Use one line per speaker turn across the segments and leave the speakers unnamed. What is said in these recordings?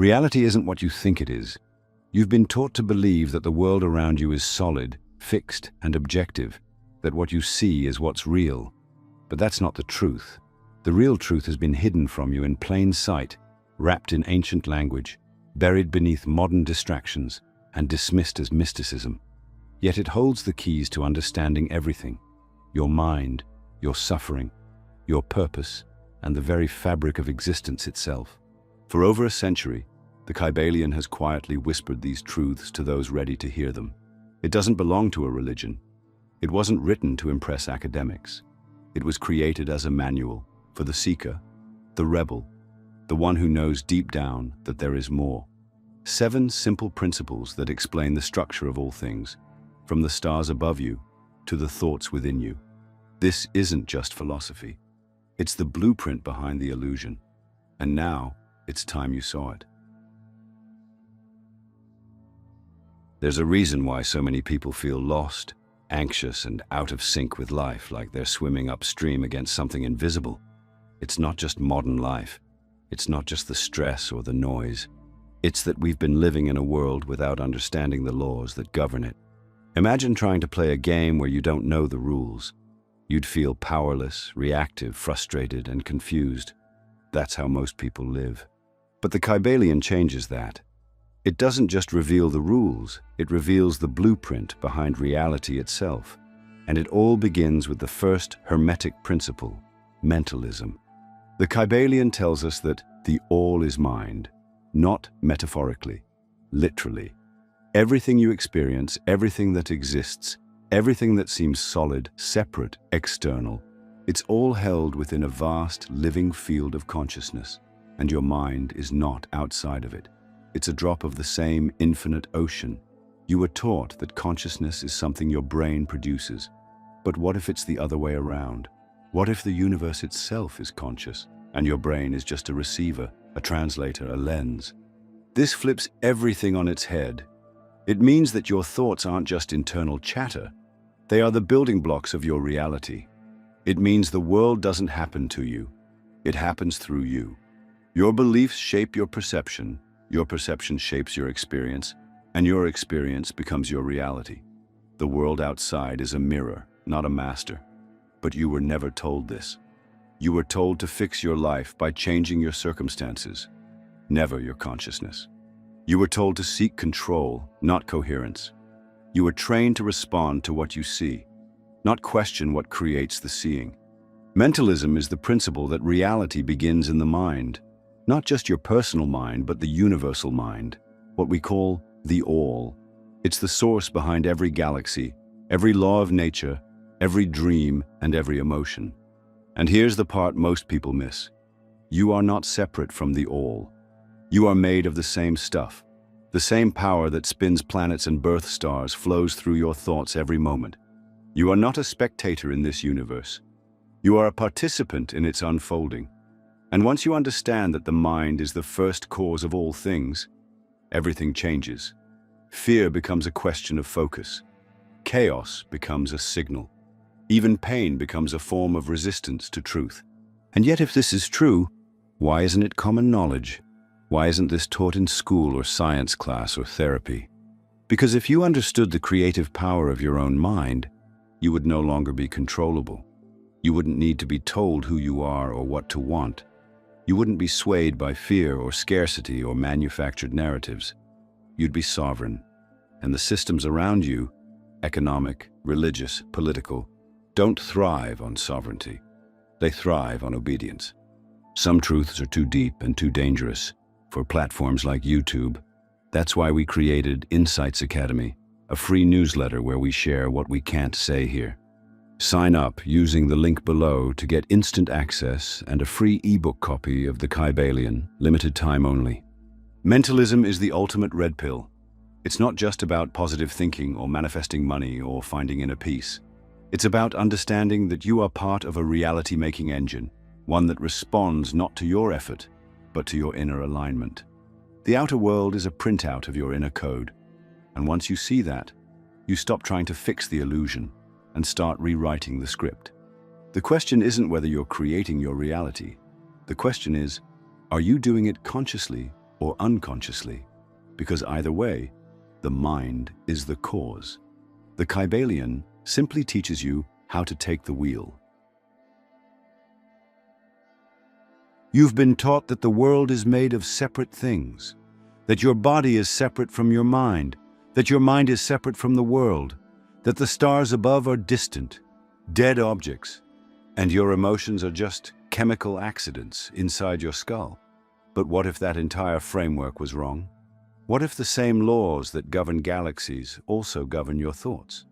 Reality isn't what you think it is. You've been taught to believe that the world around you is solid, fixed, and objective, that what you see is what's real. But that's not the truth. The real truth has been hidden from you in plain sight, wrapped in ancient language, buried beneath modern distractions, and dismissed as mysticism. Yet it holds the keys to understanding everything: your mind, your suffering, your purpose, and the very fabric of existence itself. For over a century, the Kybalion has quietly whispered these truths to those ready to hear them. It doesn't belong to a religion. It wasn't written to impress academics. It was created as a manual for the seeker, the rebel, the one who knows deep down that there is more. 7 simple principles that explain the structure of all things, from the stars above you to the thoughts within you. This isn't just philosophy. It's the blueprint behind the illusion. And now, it's time you saw it. There's a reason why so many people feel lost, anxious, and out of sync with life, like they're swimming upstream against something invisible. It's not just modern life. It's not just the stress or the noise. It's that we've been living in a world without understanding the laws that govern it. Imagine trying to play a game where you don't know the rules. You'd feel powerless, reactive, frustrated, and confused. That's how most people live. But the Kybalion changes that. It doesn't just reveal the rules, it reveals the blueprint behind reality itself. And it all begins with the first hermetic principle: mentalism. The Kybalion tells us that the all is mind, not metaphorically, literally. Everything you experience, everything that exists, everything that seems solid, separate, external, it's all held within a vast, living field of consciousness, and your mind is not outside of it. It's a drop of the same infinite ocean. You were taught that consciousness is something your brain produces. But what if it's the other way around? What if the universe itself is conscious, and your brain is just a receiver, a translator, a lens? This flips everything on its head. It means that your thoughts aren't just internal chatter. They are the building blocks of your reality. It means the world doesn't happen to you. It happens through you. Your beliefs shape your perception shapes your experience, and your experience becomes your reality. The world outside is a mirror, not a master. But you were never told this. You were told to fix your life by changing your circumstances, never your consciousness. You were told to seek control, not coherence. You were trained to respond to what you see, not question what creates the seeing. Mentalism is the principle that reality begins in the mind, not just your personal mind, but the universal mind, what we call the all. It's the source behind every galaxy, every law of nature, every dream, and every emotion. And here's the part most people miss. You are not separate from the all. You are made of the same stuff. The same power that spins planets and birth stars flows through your thoughts every moment. You are not a spectator in this universe. You are a participant in its unfolding. And once you understand that the mind is the first cause of all things, everything changes. Fear becomes a question of focus. Chaos becomes a signal. Even pain becomes a form of resistance to truth. And yet, if this is true, why isn't it common knowledge? Why isn't this taught in school or science class or therapy? Because if you understood the creative power of your own mind, you would no longer be controllable. You wouldn't need to be told who you are or what to want. You wouldn't be swayed by fear or scarcity or manufactured narratives. You'd be sovereign. And the systems around you, economic, religious, political, don't thrive on sovereignty. They thrive on obedience. Some truths are too deep and too dangerous for platforms like YouTube. That's why we created Insights Academy, a free newsletter where we share what we can't say here. Sign up using the link below to get instant access and a free ebook copy of the Kybalion, limited time only. Mentalism is the ultimate red pill. It's not just about positive thinking or manifesting money or finding inner peace. It's about understanding that you are part of a reality-making engine, one that responds not to your effort, but to your inner alignment. The outer world is a printout of your inner code. And once you see that, you stop trying to fix the illusion and start rewriting the script. The question isn't whether you're creating your reality. The question is, are you doing it consciously or unconsciously, because either way, the mind is the cause. The Kybalion simply teaches you how to take the wheel. You've been taught that the world is made of separate things, that your body is separate from your mind, that your mind is separate from the world, that the stars above are distant, dead objects, and your emotions are just chemical accidents inside your skull. But what if that entire framework was wrong? What if the same laws that govern galaxies also govern your thoughts?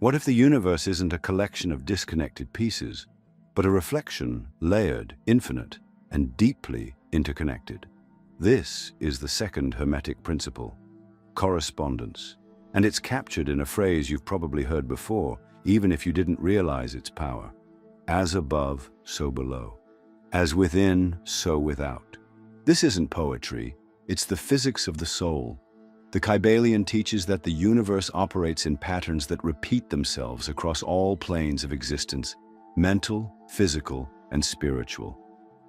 What if the universe isn't a collection of disconnected pieces, but a reflection, layered, infinite, and deeply interconnected? This is the second Hermetic principle, correspondence, and it's captured in a phrase you've probably heard before, even if you didn't realize its power. As above, so below. As within, so without. This isn't poetry, it's the physics of the soul. The Kybalion teaches that the universe operates in patterns that repeat themselves across all planes of existence, mental, physical, and spiritual.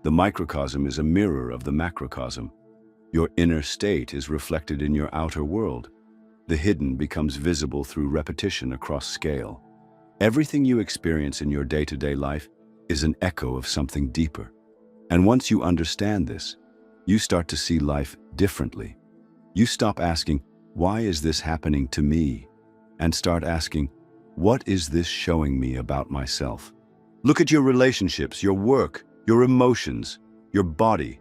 The microcosm is a mirror of the macrocosm. Your inner state is reflected in your outer world. The hidden becomes visible through repetition across scale. Everything you experience in your day-to-day life is an echo of something deeper. And once you understand this, you start to see life differently. You stop asking, "Why is this happening to me?" and start asking, "What is this showing me about myself?" Look at your relationships, your work, your emotions, your body.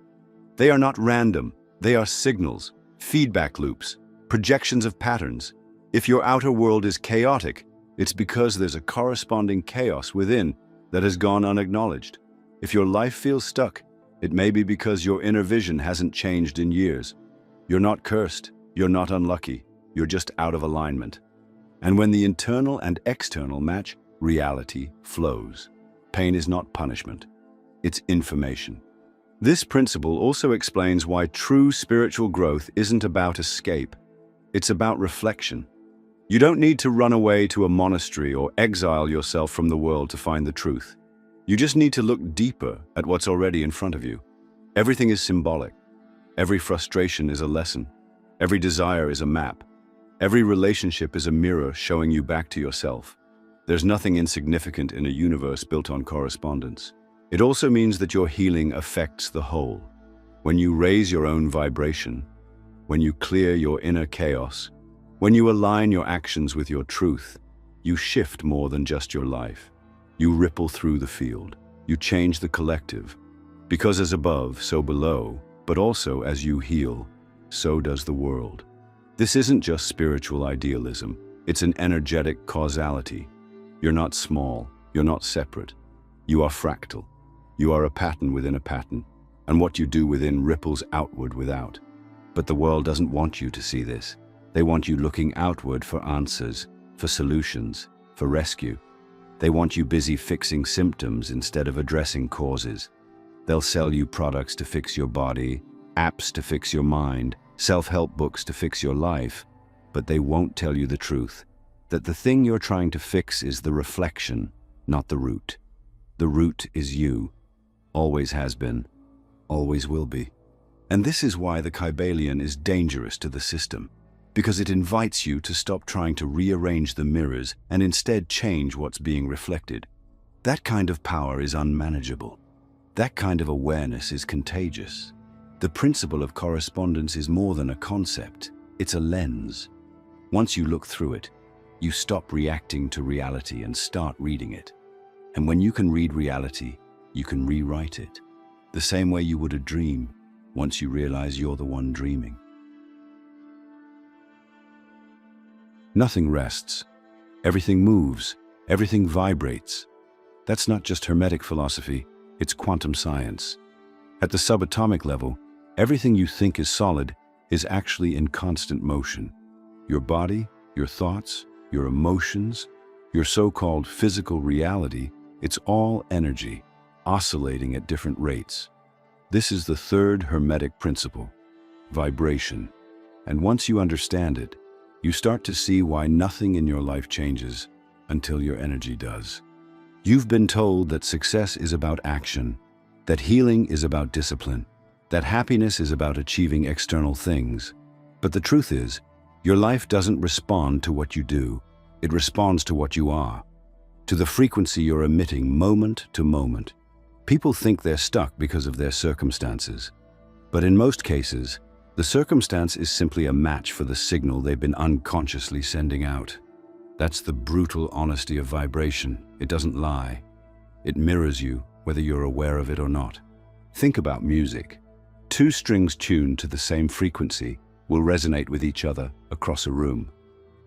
They are not random. They are signals, feedback loops, projections of patterns. If your outer world is chaotic, it's because there's a corresponding chaos within that has gone unacknowledged. If your life feels stuck, it may be because your inner vision hasn't changed in years. You're not cursed, you're not unlucky, you're just out of alignment. And when the internal and external match, reality flows. Pain is not punishment, it's information. This principle also explains why true spiritual growth isn't about escape. It's about reflection. You don't need to run away to a monastery or exile yourself from the world to find the truth. You just need to look deeper at what's already in front of you. Everything is symbolic. Every frustration is a lesson. Every desire is a map. Every relationship is a mirror showing you back to yourself. There's nothing insignificant in a universe built on correspondence. It also means that your healing affects the whole. When you raise your own vibration, when you clear your inner chaos, when you align your actions with your truth, you shift more than just your life. You ripple through the field. You change the collective. Because as above, so below, but also as you heal, so does the world. This isn't just spiritual idealism. It's an energetic causality. You're not small. You're not separate. You are fractal. You are a pattern within a pattern, and what you do within ripples outward without. But the world doesn't want you to see this. They want you looking outward for answers, for solutions, for rescue. They want you busy fixing symptoms instead of addressing causes. They'll sell you products to fix your body, apps to fix your mind, self-help books to fix your life, but they won't tell you the truth, that the thing you're trying to fix is the reflection, not the root. The root is you, always has been, always will be. And this is why the Kybalion is dangerous to the system, because it invites you to stop trying to rearrange the mirrors and instead change what's being reflected. That kind of power is unmanageable. That kind of awareness is contagious. The principle of correspondence is more than a concept, it's a lens. Once you look through it, you stop reacting to reality and start reading it. And when you can read reality, you can rewrite it. The same way you would a dream, once you realize you're the one dreaming. Nothing rests. Everything moves. Everything vibrates. That's not just Hermetic philosophy, it's quantum science. At the subatomic level, everything you think is solid is actually in constant motion. Your body, your thoughts, your emotions, your so-called physical reality, it's all energy, oscillating at different rates. This is the third Hermetic principle, vibration. And once you understand it, you start to see why nothing in your life changes until your energy does. You've been told that success is about action, that healing is about discipline, that happiness is about achieving external things. But the truth is, your life doesn't respond to what you do. It responds to what you are, to the frequency you're emitting moment to moment. People think they're stuck because of their circumstances. But in most cases, the circumstance is simply a match for the signal they've been unconsciously sending out. That's the brutal honesty of vibration. It doesn't lie. It mirrors you, whether you're aware of it or not. Think about music. Two strings tuned to the same frequency will resonate with each other across a room.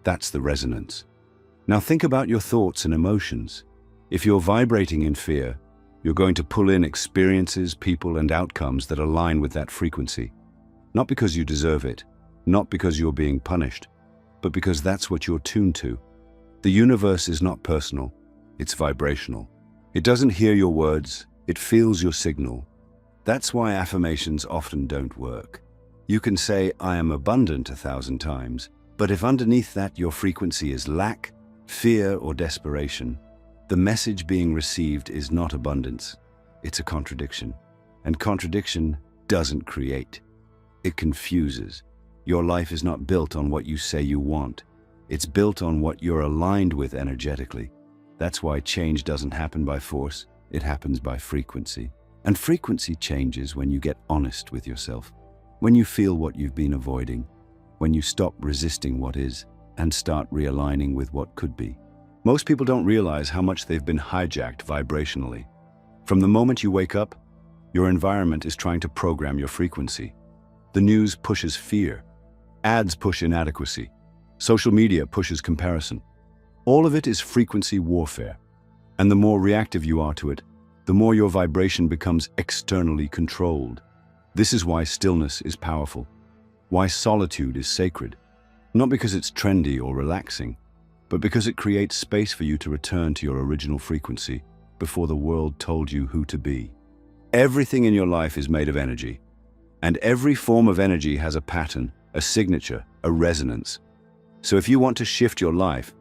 That's the resonance. Now think about your thoughts and emotions. If you're vibrating in fear, you're going to pull in experiences, people, and outcomes that align with that frequency. Not because you deserve it, not because you're being punished, but because that's what you're tuned to. The universe is not personal, it's vibrational. It doesn't hear your words, it feels your signal. That's why affirmations often don't work. You can say, "I am abundant" 1,000 times, but if underneath that your frequency is lack, fear, or desperation, the message being received is not abundance. It's a contradiction. And contradiction doesn't create. It confuses. Your life is not built on what you say you want. It's built on what you're aligned with energetically. That's why change doesn't happen by force, it happens by frequency. And frequency changes when you get honest with yourself, when you feel what you've been avoiding, when you stop resisting what is and start realigning with what could be. Most people don't realize how much they've been hijacked vibrationally. From the moment you wake up, your environment is trying to program your frequency. The news pushes fear. Ads push inadequacy. Social media pushes comparison. All of it is frequency warfare. And the more reactive you are to it, the more your vibration becomes externally controlled. This is why stillness is powerful, why solitude is sacred. Not because it's trendy or relaxing, but because it creates space for you to return to your original frequency before the world told you who to be. Everything in your life is made of energy, and every form of energy has a pattern, a signature, a resonance. So if you want to shift your life,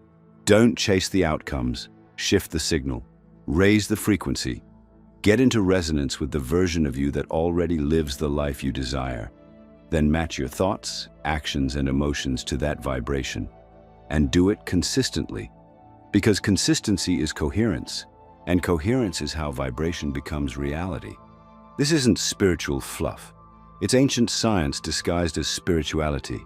don't chase the outcomes, shift the signal, raise the frequency, get into resonance with the version of you that already lives the life you desire. Then match your thoughts, actions, and emotions to that vibration. And do it consistently. Because consistency is coherence, and coherence is how vibration becomes reality. This isn't spiritual fluff. It's ancient science disguised as spirituality.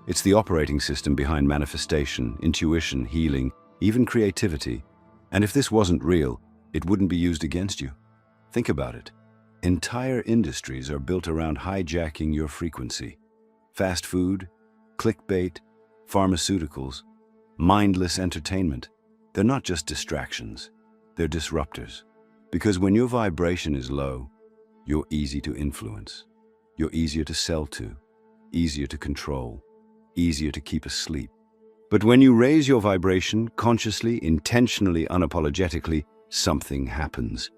It's the operating system behind manifestation, intuition, healing, even creativity. And if this wasn't real, it wouldn't be used against you. Think about it. Entire industries are built around hijacking your frequency. Fast food, clickbait, pharmaceuticals, mindless entertainment. They're not just distractions, they're disruptors. Because when your vibration is low, you're easy to influence. You're easier to sell to, easier to control, easier to keep asleep. But when you raise your vibration consciously, intentionally, unapologetically, something happens.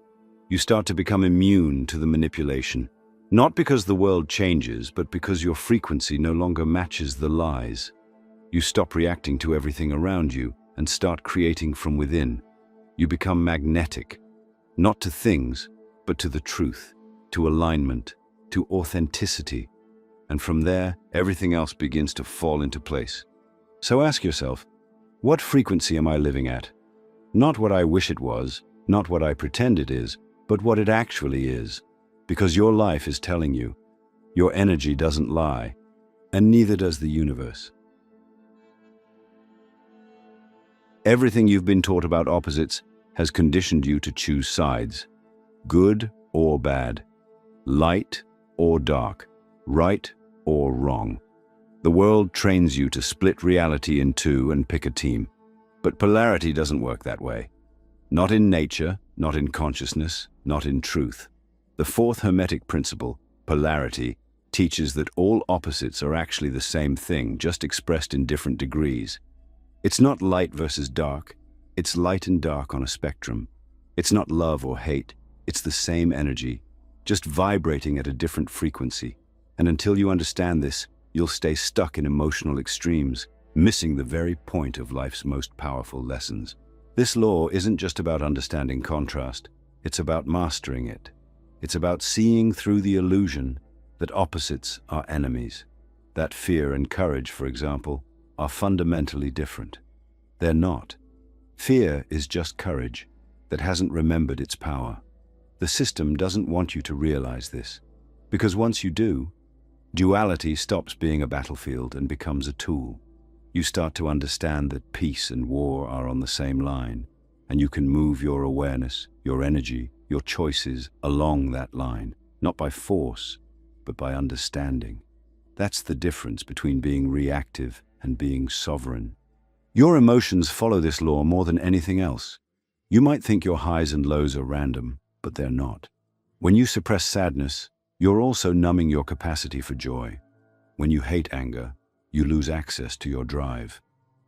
You start to become immune to the manipulation. Not because the world changes, but because your frequency no longer matches the lies. You stop reacting to everything around you and start creating from within. You become magnetic, not to things, but to the truth, to alignment, to authenticity. And from there, everything else begins to fall into place. So ask yourself, what frequency am I living at? Not what I wish it was, not what I pretend it is, but what it actually is. Because your life is telling you, your energy doesn't lie, and neither does the universe. Everything you've been taught about opposites has conditioned you to choose sides, good or bad, light or dark, right or wrong. The world trains you to split reality in two and pick a team. But polarity doesn't work that way. Not in nature, not in consciousness, not in truth. The fourth Hermetic principle, polarity, teaches that all opposites are actually the same thing, just expressed in different degrees. It's not light versus dark, it's light and dark on a spectrum. It's not love or hate, it's the same energy, just vibrating at a different frequency. And until you understand this, you'll stay stuck in emotional extremes, missing the very point of life's most powerful lessons. This law isn't just about understanding contrast, it's about mastering it. It's about seeing through the illusion that opposites are enemies, that fear and courage, for example, are fundamentally different. They're not. Fear is just courage that hasn't remembered its power. The system doesn't want you to realize this, because once you do, duality stops being a battlefield and becomes a tool. You start to understand that peace and war are on the same line, and you can move your awareness, your energy, your choices along that line, not by force, but by understanding. That's the difference between being reactive and being sovereign. Your emotions follow this law more than anything else. You might think your highs and lows are random, but they're not. When you suppress sadness, you're also numbing your capacity for joy. When you hate anger, you lose access to your drive.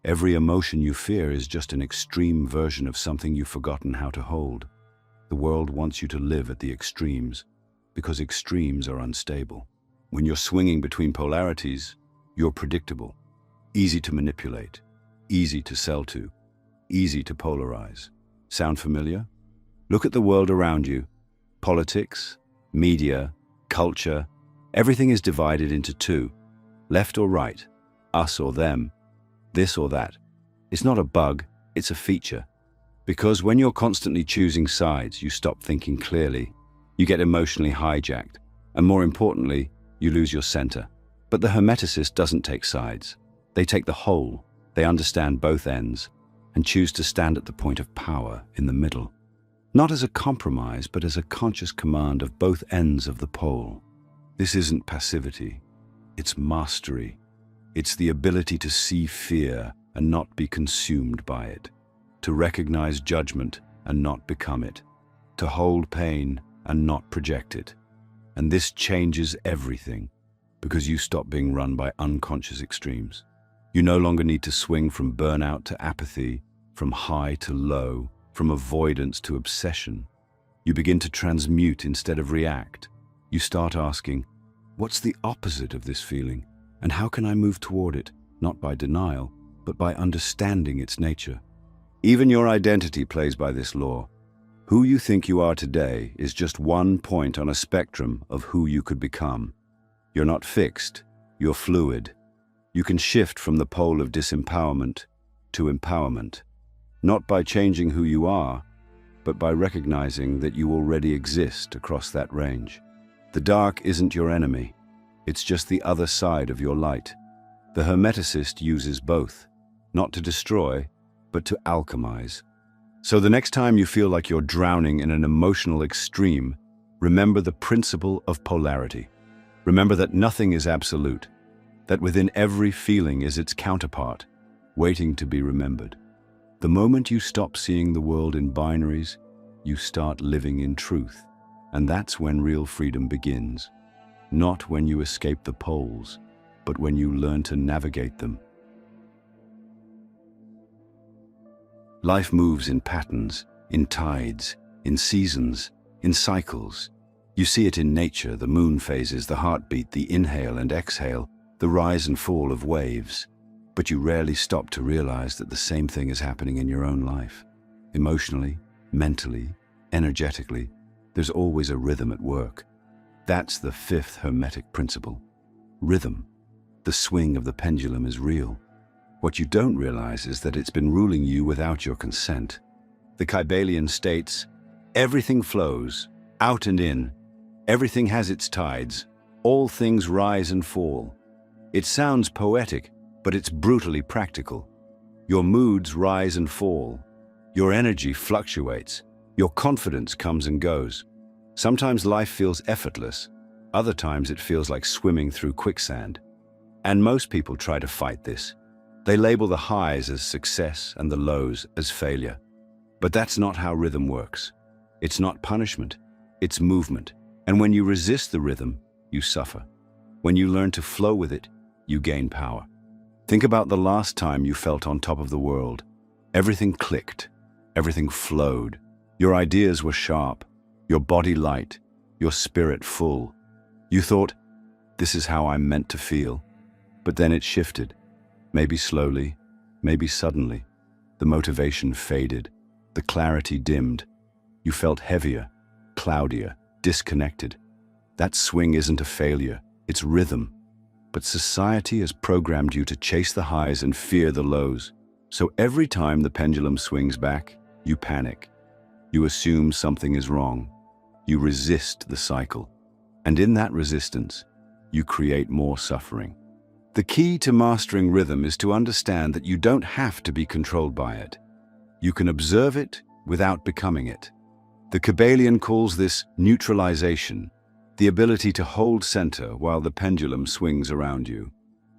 Every emotion you fear is just an extreme version of something you've forgotten how to hold. The world wants you to live at the extremes, because extremes are unstable. When you're swinging between polarities, you're predictable, easy to manipulate, easy to sell to, easy to polarize. Sound familiar? Look at the world around you. Politics, media, culture, everything is divided into two, left or right, us or them, this or that. It's not a bug, it's a feature. Because when you're constantly choosing sides, you stop thinking clearly, you get emotionally hijacked, and more importantly, you lose your center. But the Hermeticist doesn't take sides. They take the whole, they understand both ends, and choose to stand at the point of power in the middle. Not as a compromise, but as a conscious command of both ends of the pole. This isn't passivity, it's mastery. It's the ability to see fear and not be consumed by it, to recognize judgment and not become it, to hold pain and not project it. And this changes everything, because you stop being run by unconscious extremes. You no longer need to swing from burnout to apathy, from high to low, from avoidance to obsession. You begin to transmute instead of react. You start asking, what's the opposite of this feeling? And how can I move toward it, not by denial, but by understanding its nature? Even your identity plays by this law. Who you think you are today is just one point on a spectrum of who you could become. You're not fixed, you're fluid. You can shift from the pole of disempowerment to empowerment, not by changing who you are, but by recognizing that you already exist across that range. The dark isn't your enemy. It's just the other side of your light. The Hermeticist uses both, not to destroy, but to alchemize. So the next time you feel like you're drowning in an emotional extreme, remember the principle of polarity. Remember that nothing is absolute, that within every feeling is its counterpart, waiting to be remembered. The moment you stop seeing the world in binaries, you start living in truth. And that's when real freedom begins. Not when you escape the poles, but when you learn to navigate them. Life moves in patterns, in tides, in seasons, in cycles. You see it in nature, the moon phases, the heartbeat, the inhale and exhale, the rise and fall of waves. But you rarely stop to realize that the same thing is happening in your own life. Emotionally, mentally, energetically, there's always a rhythm at work. That's the fifth Hermetic principle. Rhythm. The swing of the pendulum is real. What you don't realize is that it's been ruling you without your consent. The Kybalion states, everything flows, out and in. Everything has its tides. All things rise and fall. It sounds poetic, but it's brutally practical. Your moods rise and fall. Your energy fluctuates. Your confidence comes and goes. Sometimes life feels effortless. Other times it feels like swimming through quicksand. And most people try to fight this. They label the highs as success and the lows as failure. But that's not how rhythm works. It's not punishment, it's movement. And when you resist the rhythm, you suffer. When you learn to flow with it, you gain power. Think about the last time you felt on top of the world. Everything clicked, everything flowed. Your ideas were sharp, your body light, your spirit full. You thought, this is how I'm meant to feel. But then it shifted. Maybe slowly, maybe suddenly. The motivation faded, the clarity dimmed. You felt heavier, cloudier, disconnected. That swing isn't a failure, it's rhythm. But society has programmed you to chase the highs and fear the lows. So every time the pendulum swings back, you panic. You assume something is wrong. You resist the cycle. And in that resistance, you create more suffering. The key to mastering rhythm is to understand that you don't have to be controlled by it. You can observe it without becoming it. The Kybalion calls this neutralization, the ability to hold center while the pendulum swings around you.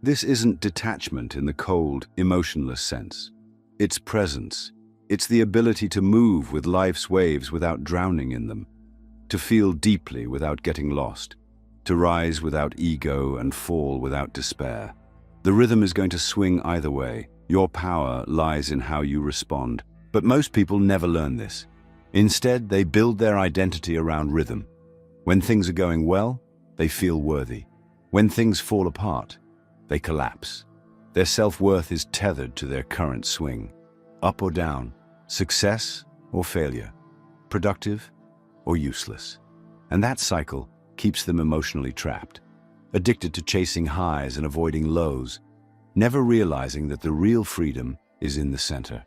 This isn't detachment in the cold, emotionless sense. It's presence. It's the ability to move with life's waves without drowning in them, to feel deeply without getting lost, to rise without ego and fall without despair. The rhythm is going to swing either way. Your power lies in how you respond. But most people never learn this. Instead, they build their identity around rhythm. When things are going well, they feel worthy. When things fall apart, they collapse. Their self-worth is tethered to their current swing. Up or down, success or failure, productive or useless. And that cycle keeps them emotionally trapped, addicted to chasing highs and avoiding lows, never realizing that the real freedom is in the center.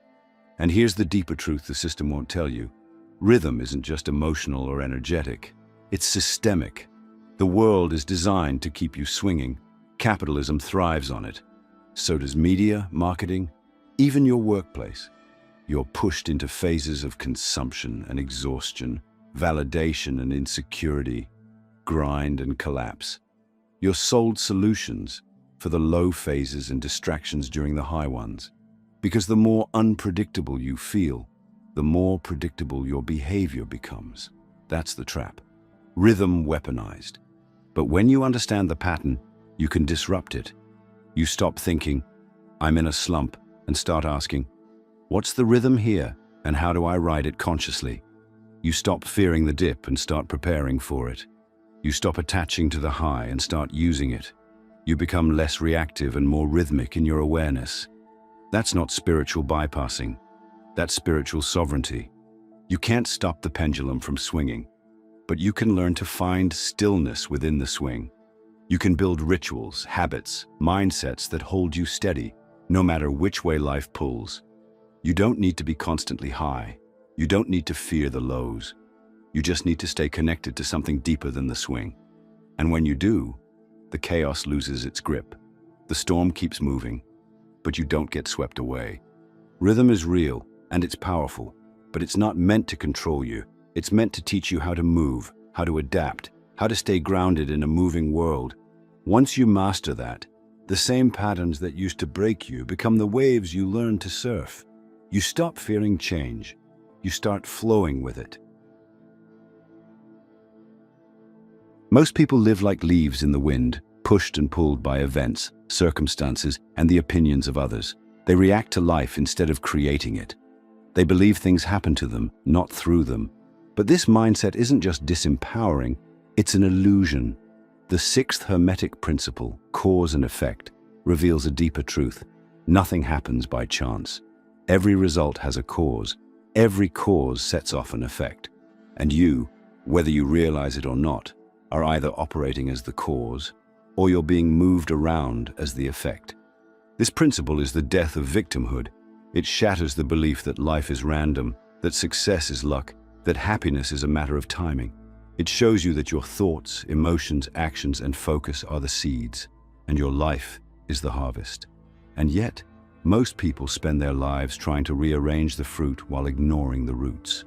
And here's the deeper truth the system won't tell you. Rhythm isn't just emotional or energetic. It's systemic. The world is designed to keep you swinging. Capitalism thrives on it. So does media, marketing, even your workplace. You're pushed into phases of consumption and exhaustion, validation and insecurity, grind and collapse. You're sold solutions for the low phases and distractions during the high ones. Because the more unpredictable you feel, the more predictable your behavior becomes. That's the trap. Rhythm weaponized. But when you understand the pattern, you can disrupt it. You stop thinking, I'm in a slump, and start asking, what's the rhythm here, and how do I ride it consciously? You stop fearing the dip and start preparing for it. You stop attaching to the high and start using it. You become less reactive and more rhythmic in your awareness. That's not spiritual bypassing. That's spiritual sovereignty. You can't stop the pendulum from swinging, but you can learn to find stillness within the swing. You can build rituals, habits, mindsets that hold you steady, no matter which way life pulls. You don't need to be constantly high. You don't need to fear the lows. You just need to stay connected to something deeper than the swing. And when you do, the chaos loses its grip. The storm keeps moving, but you don't get swept away. Rhythm is real, and it's powerful, but it's not meant to control you. It's meant to teach you how to move, how to adapt, how to stay grounded in a moving world. Once you master that, the same patterns that used to break you become the waves you learn to surf. You stop fearing change. You start flowing with it. Most people live like leaves in the wind, pushed and pulled by events, circumstances, and the opinions of others. They react to life instead of creating it. They believe things happen to them, not through them. But this mindset isn't just disempowering, it's an illusion. The sixth Hermetic principle, cause and effect, reveals a deeper truth. Nothing happens by chance. Every result has a cause. Every cause sets off an effect. And you, whether you realize it or not, are either operating as the cause, or you're being moved around as the effect. This principle is the death of victimhood. It shatters the belief that life is random, that success is luck, that happiness is a matter of timing. It shows you that your thoughts, emotions, actions, and focus are the seeds, and your life is the harvest. And yet, most people spend their lives trying to rearrange the fruit while ignoring the roots.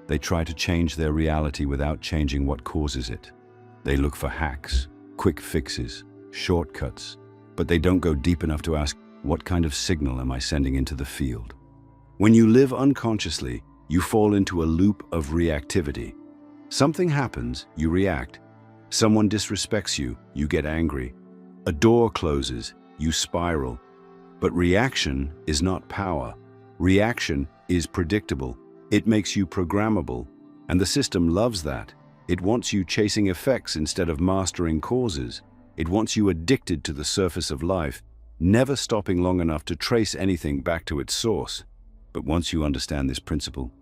They try to change their reality without changing what causes it. They look for hacks, quick fixes, shortcuts, but they don't go deep enough to ask, what kind of signal am I sending into the field? When you live unconsciously, you fall into a loop of reactivity. Something happens, you react. Someone disrespects you, you get angry. A door closes, you spiral. But reaction is not power. Reaction is predictable. It makes you programmable. And the system loves that. It wants you chasing effects instead of mastering causes. It wants you addicted to the surface of life, never stopping long enough to trace anything back to its source. But once you understand this principle,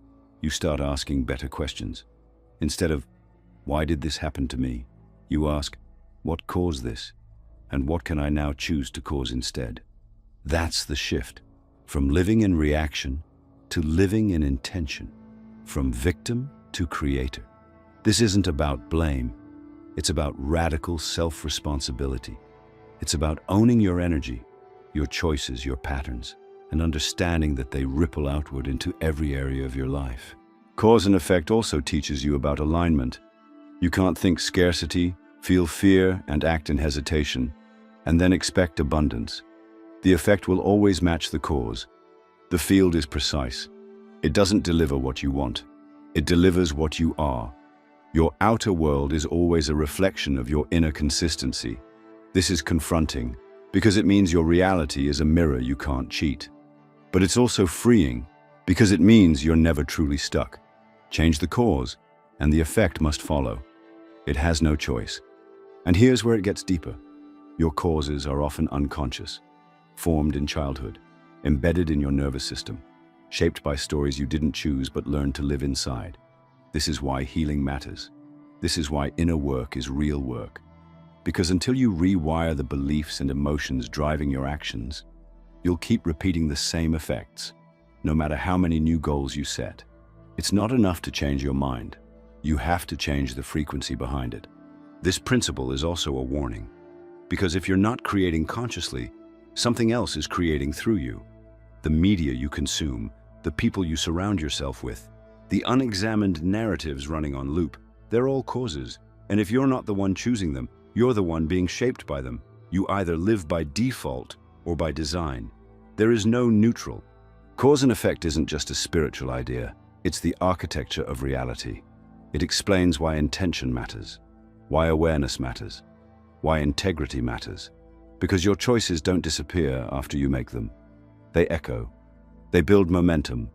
you start asking better questions. Instead of, why did this happen to me? You ask, what caused this? And what can I now choose to cause instead? That's the shift, from living in reaction to living in intention, from victim to creator. This isn't about blame. It's about radical self-responsibility. It's about owning your energy, your choices, your patterns, and understanding that they ripple outward into every area of your life. Cause and effect also teaches you about alignment. You can't think scarcity, feel fear, and act in hesitation, and then expect abundance. The effect will always match the cause. The field is precise. It doesn't deliver what you want. It delivers what you are. Your outer world is always a reflection of your inner consistency. This is confronting, because it means your reality is a mirror you can't cheat. But it's also freeing, because it means you're never truly stuck. Change the cause, and the effect must follow. It has no choice. And here's where it gets deeper. Your causes are often unconscious, formed in childhood, embedded in your nervous system, shaped by stories you didn't choose but learned to live inside. This is why healing matters. This is why inner work is real work. Because until you rewire the beliefs and emotions driving your actions, you'll keep repeating the same effects, no matter how many new goals you set. It's not enough to change your mind. You have to change the frequency behind it. This principle is also a warning, because if you're not creating consciously, something else is creating through you. The media you consume, the people you surround yourself with, the unexamined narratives running on loop, they're all causes. And if you're not the one choosing them, you're the one being shaped by them. You either live by default or by design. There is no neutral. Cause and effect isn't just a spiritual idea. It's the architecture of reality. It explains why intention matters, why awareness matters, why integrity matters. Because your choices don't disappear after you make them. They echo. They build momentum.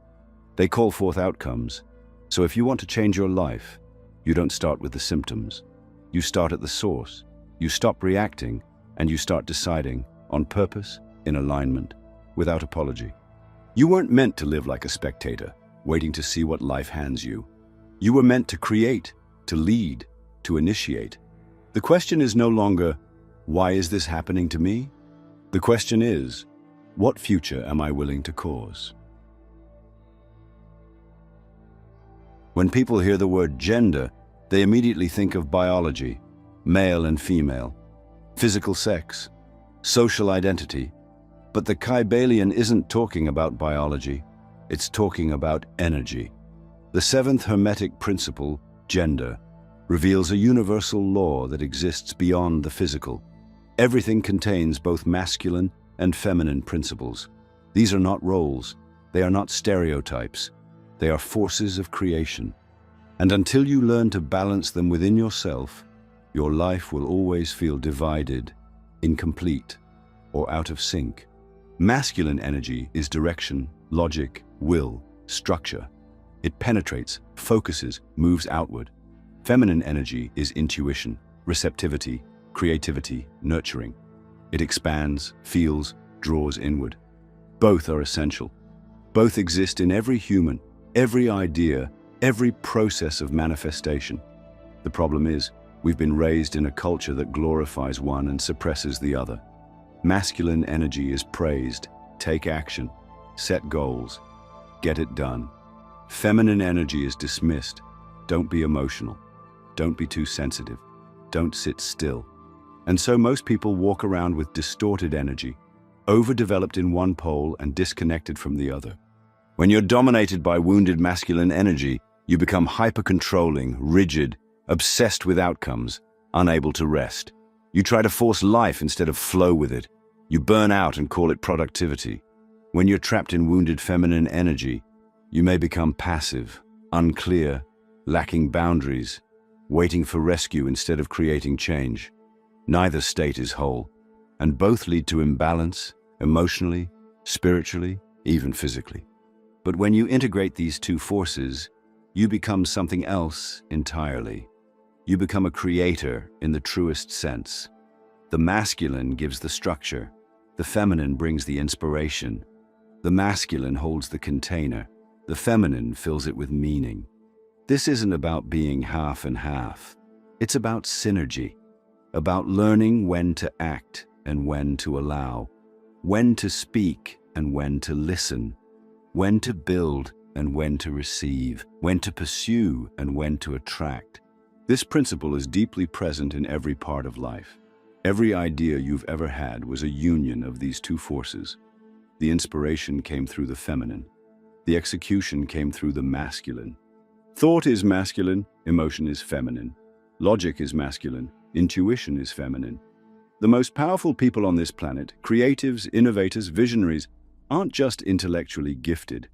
They call forth outcomes. So if you want to change your life, you don't start with the symptoms. You start at the source. You stop reacting, and you start deciding, on purpose, in alignment, without apology. You weren't meant to live like a spectator, waiting to see what life hands you. You were meant to create, to lead, to initiate. The question is no longer, why is this happening to me? The question is, what future am I willing to cause? When people hear the word gender, they immediately think of biology, male and female, physical sex, social identity. But the Kybalion isn't talking about biology, it's talking about energy. The seventh Hermetic principle, gender, reveals a universal law that exists beyond the physical. Everything contains both masculine and feminine principles. These are not roles, they are not stereotypes, they are forces of creation. And until you learn to balance them within yourself, your life will always feel divided, incomplete, or out of sync. Masculine energy is direction, logic, will, structure. It penetrates, focuses, moves outward. Feminine energy is intuition, receptivity, creativity, nurturing. It expands, feels, draws inward. Both are essential. Both exist in every human, every idea, every process of manifestation. The problem is, we've been raised in a culture that glorifies one and suppresses the other. Masculine energy is praised, take action, set goals, get it done. Feminine energy is dismissed, don't be emotional, don't be too sensitive, don't sit still. And so most people walk around with distorted energy, overdeveloped in one pole and disconnected from the other. When you're dominated by wounded masculine energy, you become hyper-controlling, rigid, obsessed with outcomes, unable to rest. You try to force life instead of flow with it. You burn out and call it productivity. When you're trapped in wounded feminine energy, you may become passive, unclear, lacking boundaries, waiting for rescue instead of creating change. Neither state is whole, and both lead to imbalance, emotionally, spiritually, even physically. But when you integrate these two forces, you become something else entirely. You become a creator in the truest sense. The masculine gives the structure. The feminine brings the inspiration. The masculine holds the container. The feminine fills it with meaning. This isn't about being half and half. It's about synergy. about learning when to act and when to allow, when to speak and when to listen, when to build and when to receive, when to pursue and when to attract. This principle is deeply present in every part of life. Every idea you've ever had was a union of these two forces. The inspiration came through the feminine. The execution came through the masculine. Thought is masculine, emotion is feminine. Logic is masculine, intuition is feminine. The most powerful people on this planet, creatives, innovators, visionaries, aren't just intellectually gifted.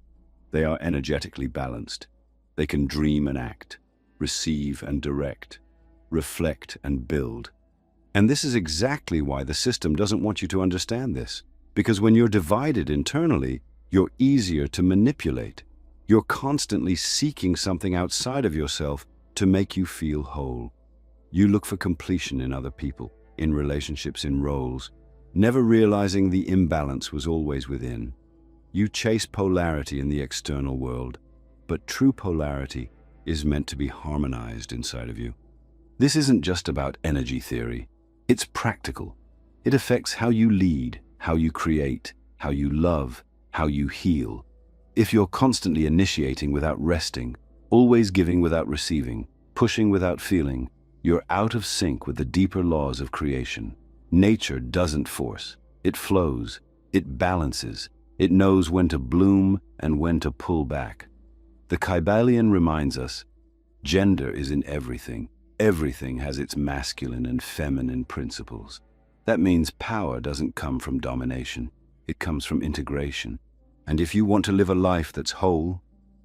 They are energetically balanced. They can dream and act, receive and direct, reflect and build. And this is exactly why the system doesn't want you to understand this. Because when you're divided internally, you're easier to manipulate. You're constantly seeking something outside of yourself to make you feel whole. You look for completion in other people, in relationships, in roles, never realizing the imbalance was always within. You chase polarity in the external world, but true polarity is meant to be harmonized inside of you. This isn't just about energy theory. It's practical. It affects how you lead, how you create, how you love, how you heal. If you're constantly initiating without resting, always giving without receiving, pushing without feeling, you're out of sync with the deeper laws of creation. Nature doesn't force. It flows. It balances. It knows when to bloom and when to pull back. The Kybalion reminds us, gender is in everything. Everything has its masculine and feminine principles. That means power doesn't come from domination. It comes from integration. And if you want to live a life that's whole,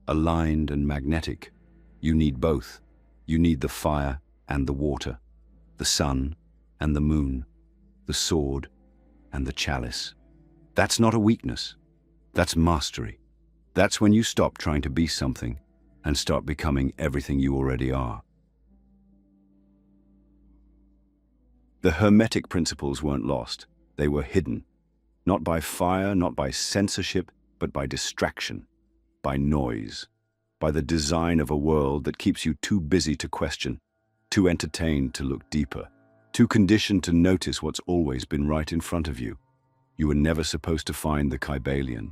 aligned and magnetic, you need both. You need the fire and the water, the sun and the moon, the sword and the chalice. That's not a weakness. That's mastery. That's when you stop trying to be something and start becoming everything you already are. The Hermetic principles weren't lost. They were hidden. Not by fire, not by censorship, but by distraction, by noise, by the design of a world that keeps you too busy to question, too entertained to look deeper, too conditioned to notice what's always been right in front of you. You were never supposed to find the Kybalion.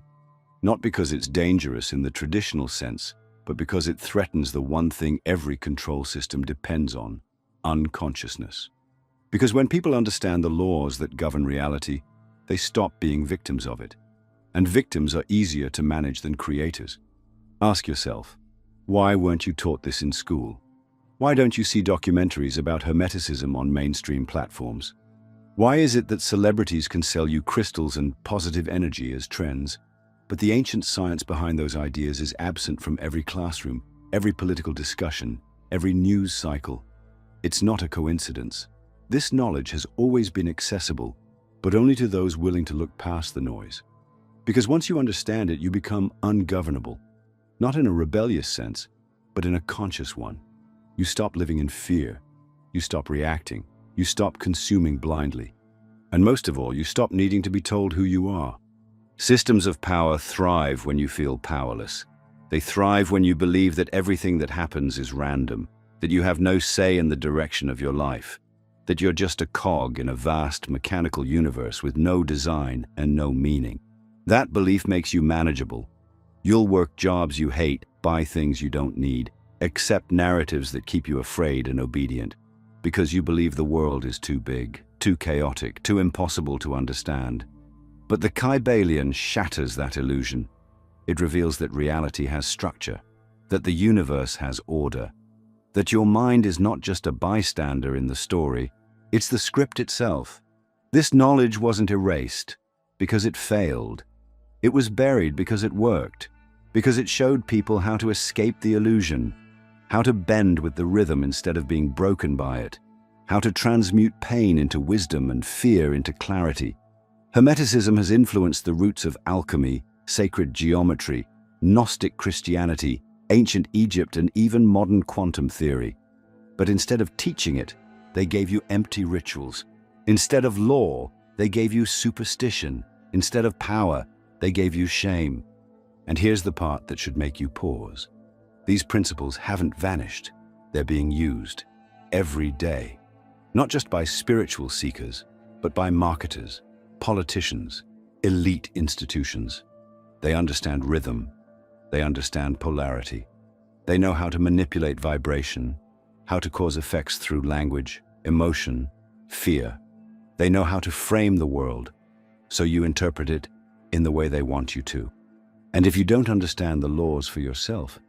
Not because it's dangerous in the traditional sense, but because it threatens the one thing every control system depends on, unconsciousness. Because when people understand the laws that govern reality, they stop being victims of it. And victims are easier to manage than creators. Ask yourself, why weren't you taught this in school? Why don't you see documentaries about Hermeticism on mainstream platforms? Why is it that celebrities can sell you crystals and positive energy as trends, but the ancient science behind those ideas is absent from every classroom, every political discussion, every news cycle? It's not a coincidence. This knowledge has always been accessible, but only to those willing to look past the noise. Because once you understand it, you become ungovernable, not in a rebellious sense, but in a conscious one. You stop living in fear. You stop reacting. You stop consuming blindly. And most of all, you stop needing to be told who you are. Systems of power thrive when you feel powerless. They thrive when you believe that everything that happens is random, that you have no say in the direction of your life, that you're just a cog in a vast mechanical universe with no design and no meaning. That belief makes you manageable. You'll work jobs you hate, buy things you don't need, accept narratives that keep you afraid and obedient, because you believe the world is too big, too chaotic, too impossible to understand. But the Kybalion shatters that illusion. It reveals that reality has structure, that the universe has order, that your mind is not just a bystander in the story, it's the script itself. This knowledge wasn't erased because it failed. It was buried because it worked, because it showed people how to escape the illusion, how to bend with the rhythm instead of being broken by it, how to transmute pain into wisdom and fear into clarity. Hermeticism has influenced the roots of alchemy, sacred geometry, Gnostic Christianity, ancient Egypt, and even modern quantum theory. But instead of teaching it, they gave you empty rituals. Instead of law, they gave you superstition. Instead of power, they gave you shame. And here's the part that should make you pause. These principles haven't vanished. They're being used every day. not just by spiritual seekers, but by marketers, politicians, elite institutions. They understand rhythm. They understand polarity. They know how to manipulate vibration, how to cause effects through language, emotion, fear. They know how to frame the world, so you interpret it in the way they want you to. And if you don't understand the laws for yourself,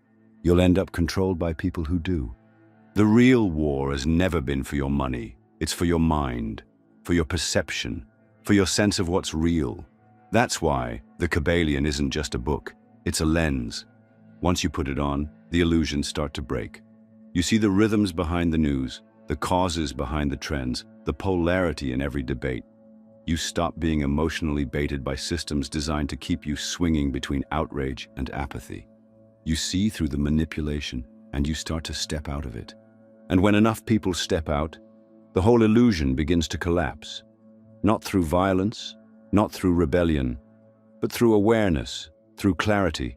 you'll end up controlled by people who do. The real war has never been for your money. It's for your mind, for your perception, for your sense of what's real. That's why the Kybalion isn't just a book, it's a lens. Once you put it on, the illusions start to break. You see the rhythms behind the news, the causes behind the trends, the polarity in every debate. You stop being emotionally baited by systems designed to keep you swinging between outrage and apathy. You see through the manipulation, and you start to step out of it. And when enough people step out, the whole illusion begins to collapse. Not through violence, not through rebellion, but through awareness, through clarity,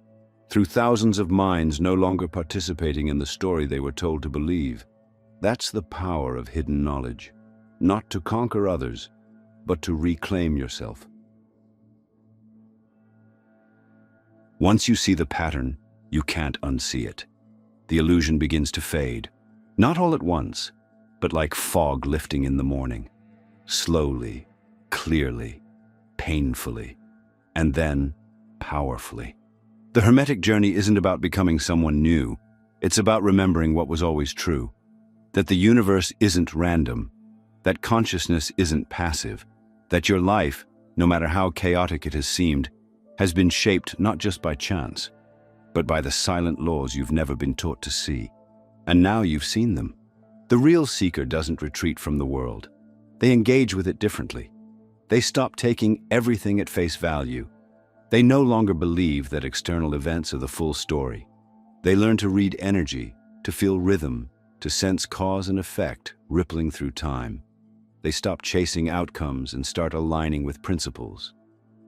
through thousands of minds no longer participating in the story they were told to believe. That's the power of hidden knowledge. Not to conquer others, but to reclaim yourself. Once you see the pattern, you can't unsee it. The illusion begins to fade. Not all at once, but like fog lifting in the morning. Slowly, clearly, painfully, and then powerfully. The Hermetic journey isn't about becoming someone new. It's about remembering what was always true. That the universe isn't random. That consciousness isn't passive. That your life, no matter how chaotic it has seemed, has been shaped not just by chance, but by the silent laws you've never been taught to see. And now you've seen them. The real seeker doesn't retreat from the world. They engage with it differently. They stop taking everything at face value. They no longer believe that external events are the full story. They learn to read energy, to feel rhythm, to sense cause and effect rippling through time. They stop chasing outcomes and start aligning with principles.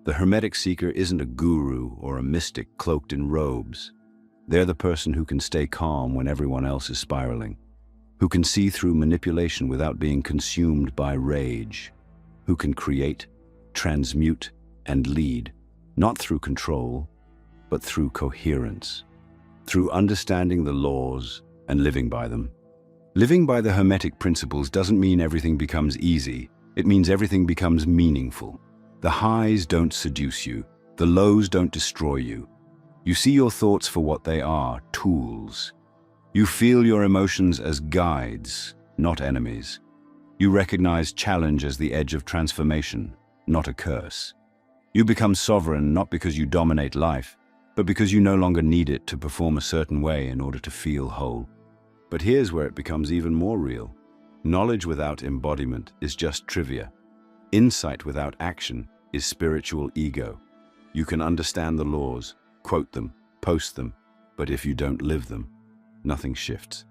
The Hermetic seeker isn't a guru or a mystic cloaked in robes. They're the person who can stay calm when everyone else is spiraling, who can see through manipulation without being consumed by rage, who can create, transmute, and lead, not through control, but through coherence, through understanding the laws and living by them. Living by the Hermetic principles doesn't mean everything becomes easy. It means everything becomes meaningful. The highs don't seduce you. The lows don't destroy you. You see your thoughts for what they are, tools. You feel your emotions as guides, not enemies. You recognize challenge as the edge of transformation, not a curse. You become sovereign not because you dominate life, but because you no longer need it to perform a certain way in order to feel whole. But here's where it becomes even more real. Knowledge without embodiment is just trivia. Insight without action is spiritual ego. You can understand the laws, quote them, post them, but if you don't live them, nothing shifts.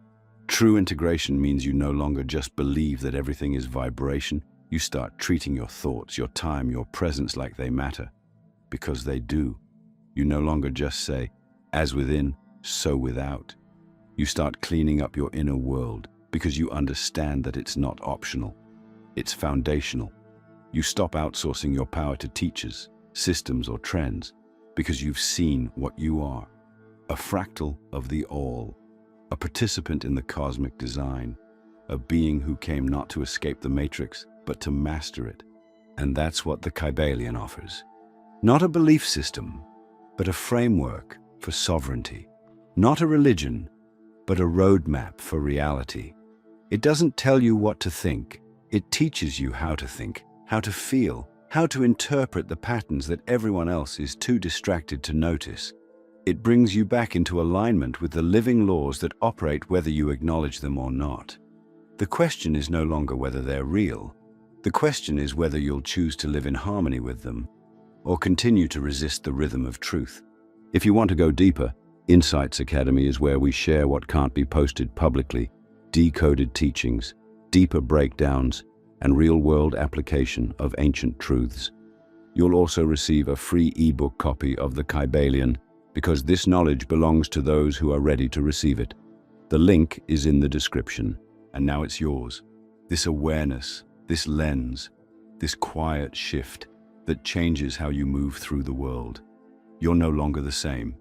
True integration means you no longer just believe that everything is vibration. You start treating your thoughts, your time, your presence like they matter, because they do. You no longer just say, as within, so without. You start cleaning up your inner world because you understand that it's not optional. It's foundational. You stop outsourcing your power to teachers, systems, or trends because you've seen what you are. A fractal of the all, a participant in the cosmic design, a being who came not to escape the matrix, but to master it. And that's what the Kybalion offers. Not a belief system, but a framework for sovereignty. Not a religion, but a roadmap for reality. It doesn't tell you what to think. It teaches you how to think, how to feel, how to interpret the patterns that everyone else is too distracted to notice. It brings you back into alignment with the living laws that operate whether you acknowledge them or not. The question is no longer whether they're real. The question is whether you'll choose to live in harmony with them or continue to resist the rhythm of truth. If you want to go deeper, Insights Academy is where we share what can't be posted publicly, decoded teachings, deeper breakdowns, and real-world application of ancient truths. You'll also receive a free ebook copy of the Kybalion because this knowledge belongs to those who are ready to receive it. The link is in the description, and now it's yours. This awareness, this lens, this quiet shift that changes how you move through the world. You're no longer the same,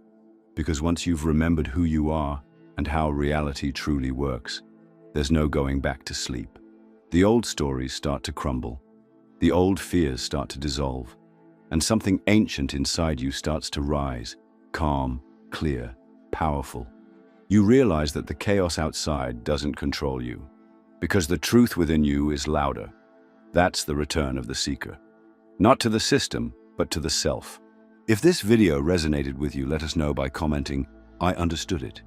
because once you've remembered who you are and how reality truly works, there's no going back to sleep. The old stories start to crumble, the old fears start to dissolve, and something ancient inside you starts to rise, calm, clear, powerful. You realize that the chaos outside doesn't control you, because the truth within you is louder. That's the return of the seeker. Not to the system, but to the self. If this video resonated with you, let us know by commenting, "I understood it."